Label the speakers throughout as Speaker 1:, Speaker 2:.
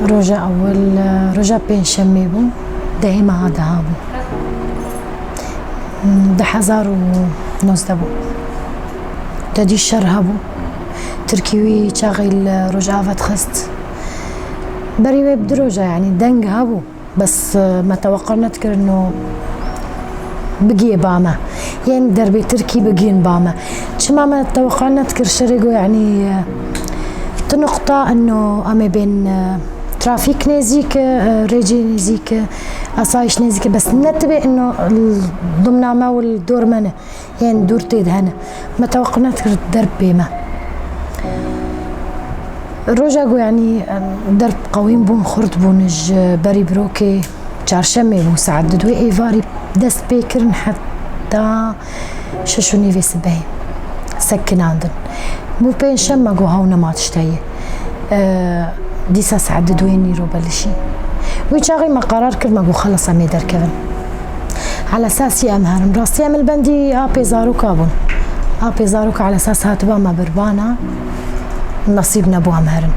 Speaker 1: روجا أول روجا بين شميبو دائما هذا هابو ده 1019 تدي الشر هابو تركيوي شاغل روجا فتخست بريوي بدروجا يعني دنج هابو بس ما توقعنا نذكر انه بقي باما يعني دربي تركي بقين باما شما ما توقعنا نذكر شريقو يعني نقطة انه امي بين ترافيك نزيك ريجي نزيك أصايش نزيك بس نتبه إنه ضمن ما والدور منه يعني دور تيد هنا ما توقعنا تكر الدرب بيما رجعوا يعني درب قويم بون خرط بونج بري بروكي شارشمي بو سعددو إيفاري دست بيكرن حتى ششوني في سبعين سكن عندن مو بين شما جو هاونا ما تشتهي ديسا سعددو ينيرو بلشي ويشاغي ما قرار كل ما جو خلص امي دركبن على اساس يا امهرم راسي ام البندي ابي زاروك ابون ابي زاروك على اساس هاتبا ما بربانا نصيبنا ابو امهرن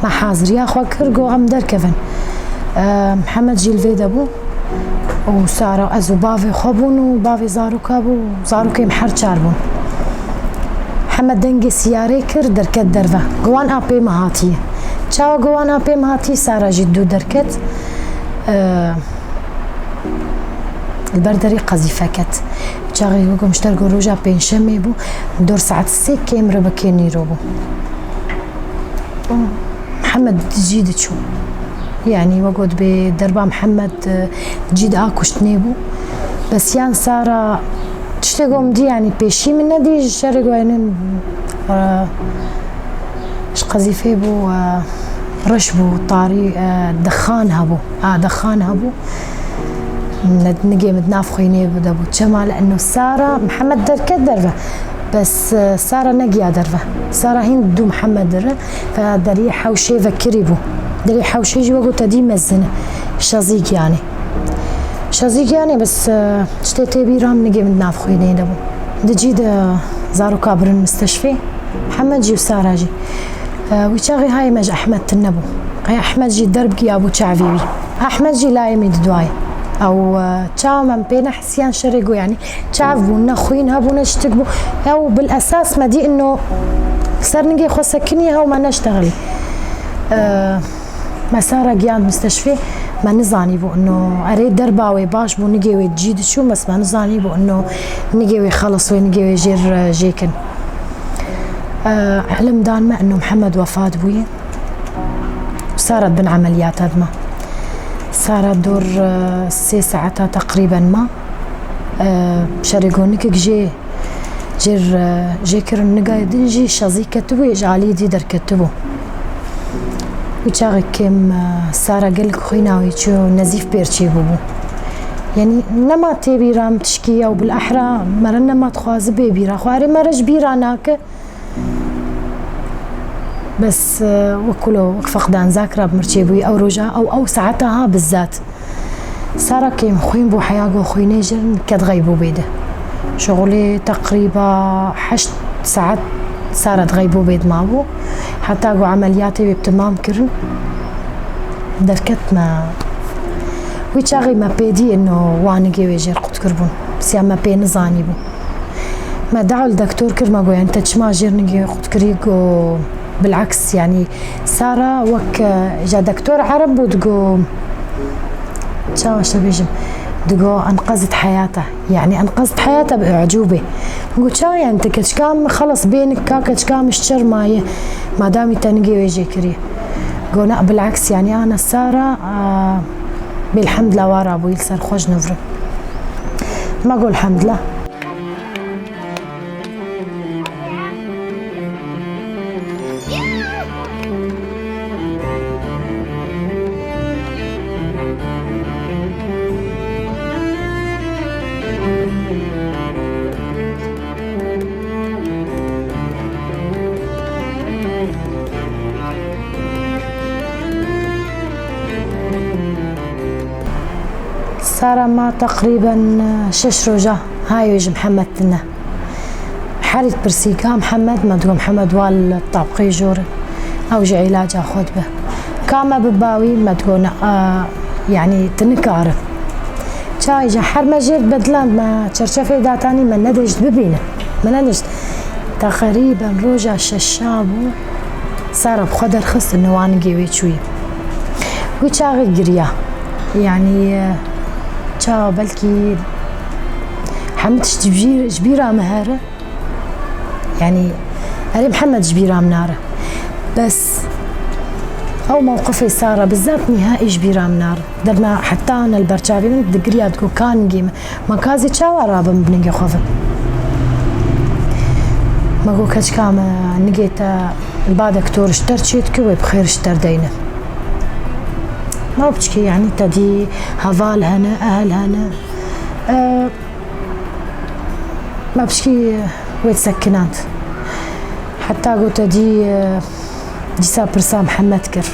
Speaker 1: ما حاضر يا اخو كرجو ام دركبن محمد جيل فيد ابو وساره ازو بافي خبون وبافي زاروك ابو زاروك محر شاربون محمد دنجي سياري كر دركت درفه جوان ابي مهاتي شاو جوان ابي مهاتي ساره جدو دركت البردري قذيفة كت شاغي وقوم اشترقوا روجا بين شمي بو دور ساعة السيك كاميرا بكيني روبو محمد جيد شو يعني وقعد بدربا محمد جيد اكوش تنيبو بس يان سارة تشتقوم دي يعني بيشي من نادي شارقوا يعني اش قذيفة بو رشبو طاري دخان هبو دخان هبو نجي متنافخيني بدبو تشما لانه ساره محمد دركت درفه بس ساره نجيا درفه ساره هين دو محمد درفه فدري حوشي فكريبو دري حوشي جوا قلت دي مزنه شازيك يعني شازيك يعني بس اشتيتي بيرام نجي متنافخيني دبو دجي زارو كابر المستشفى محمد جي وساره جي ويشاغي هاي مج احمد تنبو هاي احمد جي درب كي ابو شعبيبي احمد جي لا يمد دواي او تشاو من بين حسيان شرقو يعني تعرفوا نخوين هابو نشتكبو او بالاساس ما دي انه صار نجي خو سكنيها وما نشتغل ما صار جيان مستشفى ما نزاني بو انه اريد درباوي باش بو نجي ويجيد شو بس ما نزاني بو انه نجي ويخلص ونجي ويجير جيكن علم دان ما انه محمد وفاة بوي وصارت بن عمليات هدمه صارت دور 6 ساعات تقريبا ما شارقونك جي جيكر نقاي دنجي شازي كتبو يجعلي دي در كتبو وشاغي كم سارة قلق خويناوي شو نزيف بيرشي بوبو يعني نما تبي رام تشكي او بالاحرى مرنا ما تخواز بيبيرا خواري مرج بيراناك بس وكله فقدان ذاكرة بمرتشيبوي أو رجاء أو ساعتها بالذات سارة كيم خوين بو حياقو خوين يجر كتغيبو بيده شغلي تقريبا 8 ساعات صارت غيبو بيد مابو حتى قو عملياتي بتمام كرن دركت ما ويشاغي ما بيدي انه وانقي ويجر قد كربون بس ما بي نزاني بو ما دعوا الدكتور كرما قو يعني تجمع جيرنقي قد كريقو بالعكس يعني سارة وك جا دكتور عرب ودقو شاو شبيجم دقو انقذت حياته يعني انقذت حياته باعجوبه نقول شاو يعني انت كتشكام خلص بينك كتشكام الشر ماي ما دام تنقي ويجي كريه قونا بالعكس يعني انا سارة بالحمد لله وارا ابو يلسر خوش نفر ما اقول الحمد لله صار ما تقريبا 6 رجا هاي ويج محمد تنا حالة برسيكا محمد ما تقول محمد والطابقي جور او جي علاج اخذ به كاما بباوي ما تكون يعني تنكاره شاي جا حرمجت بدلان ما تشرشفي داتاني ما ندجت ببينه ما ندجت تقريبا روجا ششابو صار بخدر خص انه وانا جيوي شوي وشاغي قريا يعني شا بلكي حمدش جبيرة مهارة يعني أري محمد جبيرة منارة بس أو موقفي صار بالذات نهائي جبيرة منارة درنا حتى أنا البرشافي من دقريا تكون كان قيمة ما كازي تشاوى رابا بنجي خوفن ما قو كاش كاما نجيت البادكتور اشترشيت كوي بخير اشتر دينا ما بتشكي يعني تدي هذال هنا أهل هنا ما بشكي ويت سكنات حتى قلت دي سا برسا محمد كر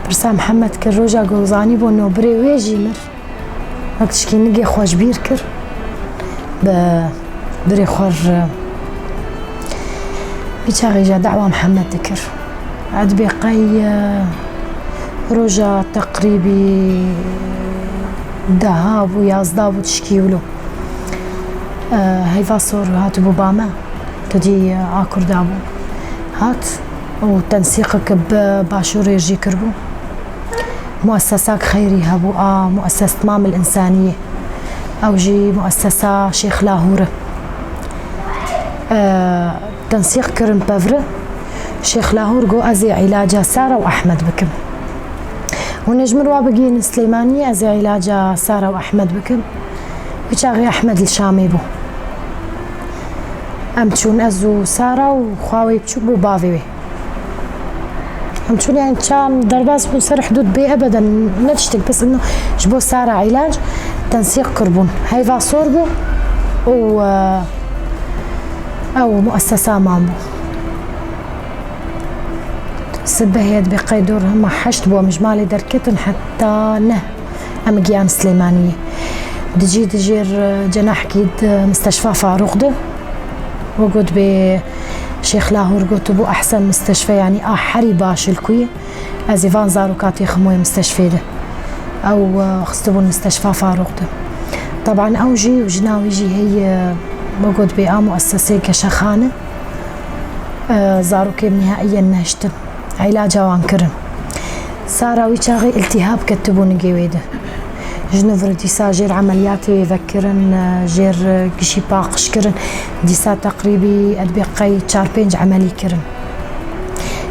Speaker 1: برسا محمد كر روجا قوزاني بو انو بري ويجي مر ما بتشكي نجي خوش بير كر بري خور بيشاغي جا دعوة محمد ذكر عاد بقي روجا تقريبي ذهاب ويازداب وتشكيولو هيفا صور هات بوباما تدي آكر دابو هات وتنسيقك بباشور يجي كربو مؤسسات خيري هبو مؤسسة مام الإنسانية أو جي مؤسسة شيخ لاهورة تنسيق كرم بفرة شيخ لاهور جو أزي علاجة سارة وأحمد بكم ونجم الوابقين سليمانية أزي علاجة سارة وأحمد بكم بيشاغي أحمد الشامي بو أمتشون أزو سارة وخواوي بشوبو بافيوي أمتشون يعني كان درباس بو سر حدود بي أبدا نتشتك بس إنه جبو سارة علاج تنسيق كربون هيفا صوربو أو مؤسسة مامبو سبهيت بقي دورهم حشت بو مجمالي دركتن حتى نه أمجيان سليمانية دجير جناح كيد مستشفى فاروق ده وقود بشيخ لاهور قلت بو أحسن مستشفى يعني حري باش الكوية أزيفان زارو كاتي خموي مستشفى ده أو خستبو المستشفى فاروق ده طبعا أوجي وجناوي جي هي وقود بي مؤسسة كشخانة زارو كيم نهائيا نهشت علاجها وانكرن سارة ويشاغي التهاب كتبو نجيويده جنوفر ديسا جير عملياتي يذكرن جير كشي باقش كرن ديسا تقريبي أدبقي تشاربينج عملي كرن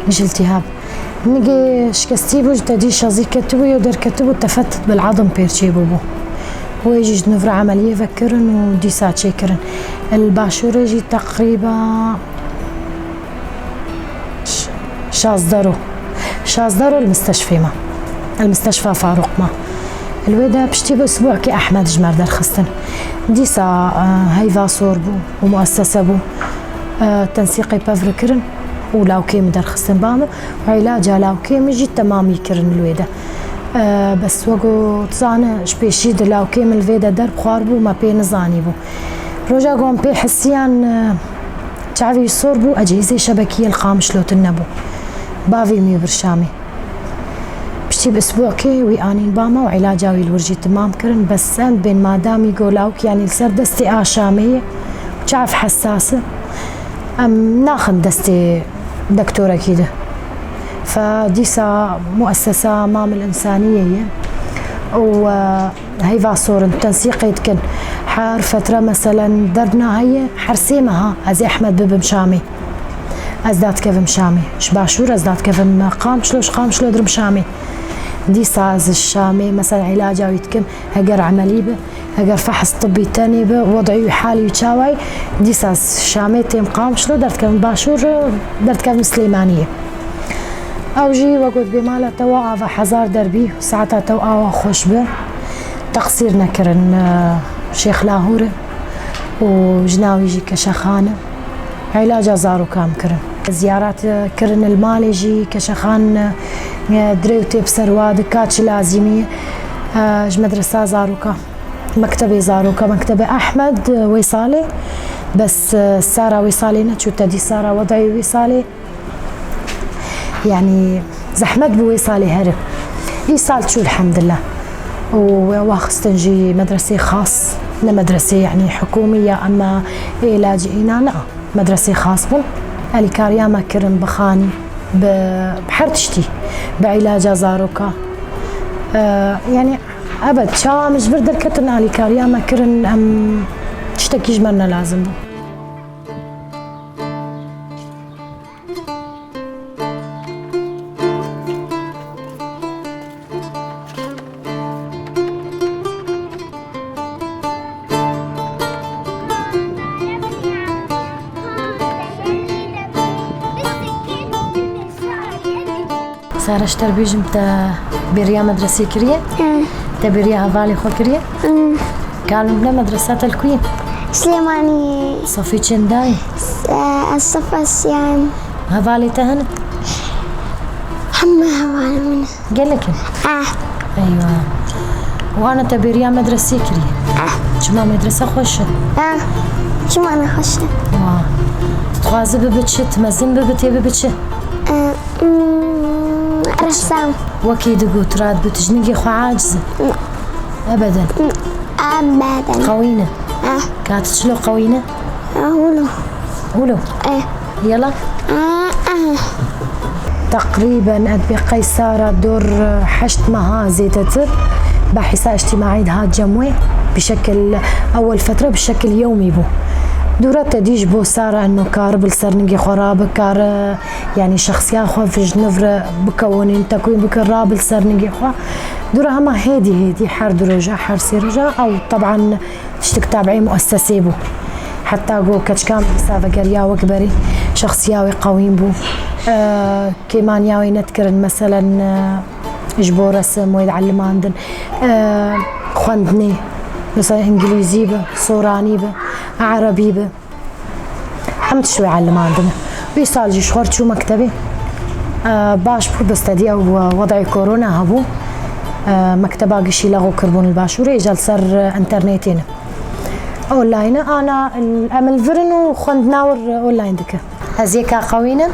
Speaker 1: مش التهاب نجي شكستي بوج تدي شازي كتبو يودر كتبو تفتت بالعظم بيرشي بوبو ويجي جنوفر عملية يذكرن وديسا تشيكرن الباشور يجي تقريبا شازدرو المستشفى فاروق ما الويدا بشتي بأسبوع كي أحمد جمر درخستن ديسا هيفا صوربو ومؤسسة بو تنسيقي بفركرن ولاو كيم درخستن بامو وعلاجها لاو كيم يجي تمام يكرن الويدا بس وقو تصانا شبيشي لاو كيم الويدا در بخاربو ما بي نزاني بو روجا قوم بي حسيان تعرفي صوربو أجهزة شبكية الخامش لو تنبو بافي ميو برشامي بشتي بأسبوع كي ويانين باما وعلاجاوي الورجي تمام كرن بس بين ما دام يقولاوك يعني السر دستي شامية وشعف حساسة ناخد دستي دكتورة كده فديسا مؤسسة مام الإنسانية وهيفا صور تنسيق يتكن حار فترة مثلا درنا هي حرسيمها أزي أحمد ببمشامي أزداد كيف مشامي شباشور أزداد كيف قام شلو درم شامي دي ساز الشامي مثلا علاجه ويتكم هجر عملي به هجر فحص طبي تاني به وضعي حالي وتشاوي دي ساز شامي تيم قام شلو درت كم باشور درت كم سليمانية أو جي وقت بماله توا حزار دربي ساعتها توا خوش به تقصير نكرن شيخ لاهورة وجناوي جي كشخانة علاجه زارو كام كرن زيارات كرن المال يجي كشخان دريوتي بسرواد كاتش لازمية مدرسة زاروكا مكتبة زاروكا مكتبة أحمد ويصالي بس سارة ويصالي نتشو تدي سارة وضعي ويصالي يعني زحمت بوصالي هرب إيصال شو الحمد لله. وخستنجي مدرسة خاص، لا مدرسة يعني حكومية أما لاجئين لا مدرسة خاص بون أليكاريا ما كرن بخاني بحرتشتي بعلاجة زاروكا يعني أبد شا مش بردر كتن أليكاريا ما كرن أم تشتكي جمرنا لازم بو. سارة اشتربيجم تا بريا مدرسة كريه؟ تا بريا هفالي خو كريه؟ قالوا بلا مدرسات الكوين
Speaker 2: سليمانية
Speaker 1: صفي چنداي؟
Speaker 2: الصف السيان
Speaker 1: هفالي تهنت؟
Speaker 2: هم هوالي منه
Speaker 1: قال لك ايوه وانا تا بريا مدرسة كريه شما مدرسة خوشة؟
Speaker 2: شو معنى خوشة؟
Speaker 1: تخوازي ببتشي تمزن ببتي ببتشي؟
Speaker 2: رسام
Speaker 1: وكي دقو تراد بتجنقي خو عاجزة؟ أبدا
Speaker 2: أبدا
Speaker 1: قوينة؟ كانت شلو قوينة؟ ولو يلا تقريبا أدبي قيسارة دور حشت مها زيتتر باحثة اجتماعية هاد جموي بشكل أول فترة بشكل يومي بو دورات تديج بو سارة انه كار بالسرنجي خراب كار يعني شخصية خو في جنفر بكونين تكوين بكراب بالسرنجي خو دورا هما هيدي حر دروجة حر سيرجة او طبعا تشتك تابعي مؤسسي بو حتى جو كتشكام بسافة قريا وكبري شخصياوي قويم بو كيمان ياوي نتكرن مثلا جبو رسم ويتعلم عندن خواندني مثلا انجليزي به صوراني به عربي به حمد شوي علم عندنا بيصال شخورت شو مكتبي باش بو بستدي او وضع كورونا هبو مكتبه قشي لغو كربون الباشوري جلسر انترنتين اونلاين انا الامل فرن وخند ناور اونلاين دكه ازيكا قوينا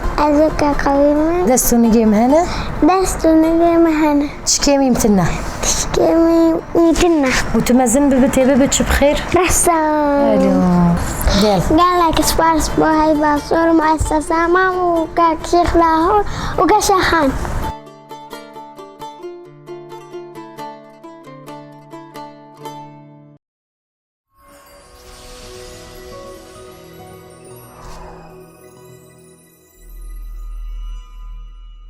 Speaker 1: دستو نجي مهنا تشكيمي متنا وتمزن ببتي ببتش بخير
Speaker 2: رسام قال لك سباس بو هاي باصور مؤسسة مام وكاك شيخ لاهور وكشيخان